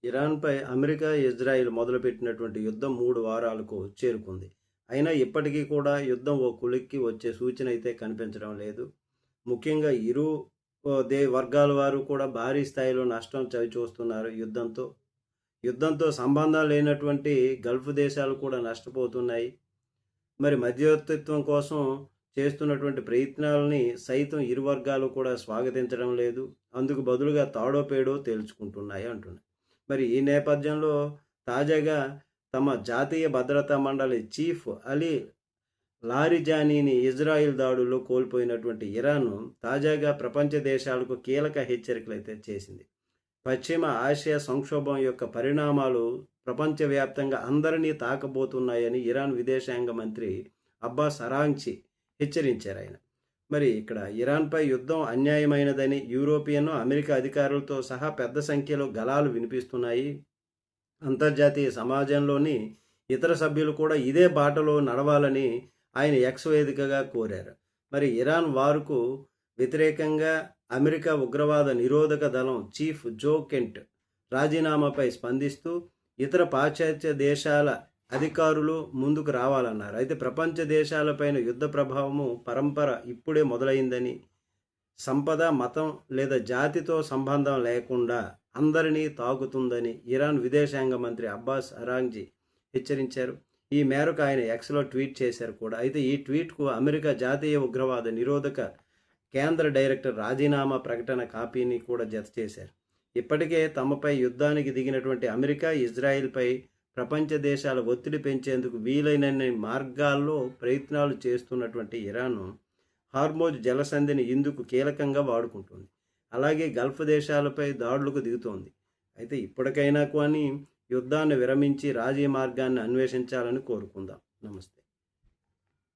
ఇరాన్పై America, Israel మొదలుపెట్టినటువంటి యుద్ధం 3 వారాలకు చేరుకుంది. అయినా ఇప్పటికీ కూడా యుద్ధం ఓ కొలిక్కి వచ్చే సూచన అయితే కనిపించడం లేదు. ముఖ్యంగా ఇరు వర్గాల వారు కూడా భారీ స్థాయిలో నష్టం చవిచూస్తున్నారు యుద్ధంతో. యుద్ధంతో సంబంధం లేనటువంటి గల్ఫ్ దేశాలు కూడా నష్టపోతున్నాయి. మరి మధ్యవర్తిత్వం కోసం చేస్తున్నటువంటి ప్రయత్నాలని సైతం ఇరు వర్గాలు కూడా స్వాగతించడం లేదు. అందుకు బదులుగా తాడో పేడో తేల్చుకుంటున్నాయి అంటున్నాయి. మరి ఈ నేపథ్యంలో తాజాగా తమ జాతీయ భద్రతా మండలి చీఫ్ అలీ లారిజానీని ఇజ్రాయిల్ దాడుల్లో కోల్పోయినటువంటి ఇరాన్ తాజాగా ప్రపంచ దేశాలకు కీలక హెచ్చరికలు అయితే చేసింది. పశ్చిమ ఆసియా సంక్షోభం యొక్క పరిణామాలు ప్రపంచవ్యాప్తంగా అందరినీ తాకబోతున్నాయని ఇరాన్ విదేశాంగ మంత్రి అబ్బాస్ అరాంచి హెచ్చరించారు ఆయన. మరి ఇక్కడ ఇరాన్పై యుద్ధం అన్యాయమైనదని యూరోపియన్, అమెరికా అధికారులతో సహా పెద్ద సంఖ్యలో గళాలు వినిపిస్తున్నాయి. అంతర్జాతీయ సమాజంలోని ఇతర సభ్యులు కూడా ఇదే బాటలో నడవాలని ఆయన ఎక్స్ వేదికగా కోరారు. మరి ఇరాన్ వారుకు వ్యతిరేకంగా అమెరికా ఉగ్రవాద నిరోధక దళం చీఫ్ జో కెంట్ రాజీనామాపై స్పందిస్తూ ఇతర పాశ్చాత్య దేశాల అధికారులు ముందుకు రావాలన్నారు. అయితే ప్రపంచ దేశాలపైన యుద్ధ ప్రభావము పరంపర ఇప్పుడే మొదలైందని, సంపద, మతం లేదా జాతితో సంబంధం లేకుండా అందరినీ తాకుతుందని ఇరాన్ విదేశాంగ మంత్రి అబ్బాస్ అరాంజీ హెచ్చరించారు. ఈ మేరకు ఆయన ఎక్స్లో ట్వీట్ చేశారు కూడా. అయితే ఈ ట్వీట్కు అమెరికా జాతీయ ఉగ్రవాద నిరోధక కేంద్ర డైరెక్టర్ రాజీనామా ప్రకటన కాపీని కూడా జత చేశారు. ఇప్పటికే తమపై యుద్ధానికి దిగినటువంటి అమెరికా, ఇజ్రాయిల్పై ప్రపంచ దేశాల ఒత్తిడి పెంచేందుకు వీలైనన్ని మార్గాల్లో ప్రయత్నాలు చేస్తున్నటువంటి ఇరాన్ హార్మోజ్ జలసంధిని ఇందుకు కీలకంగా వాడుకుంటుంది. అలాగే గల్ఫ్ దేశాలపై దాడులకు దిగుతోంది. అయితే ఇప్పటికైనా కానీ యుద్ధాన్ని విరమించి రాజీ మార్గాన్ని అన్వేషించాలని కోరుకుందాం. నమస్తే.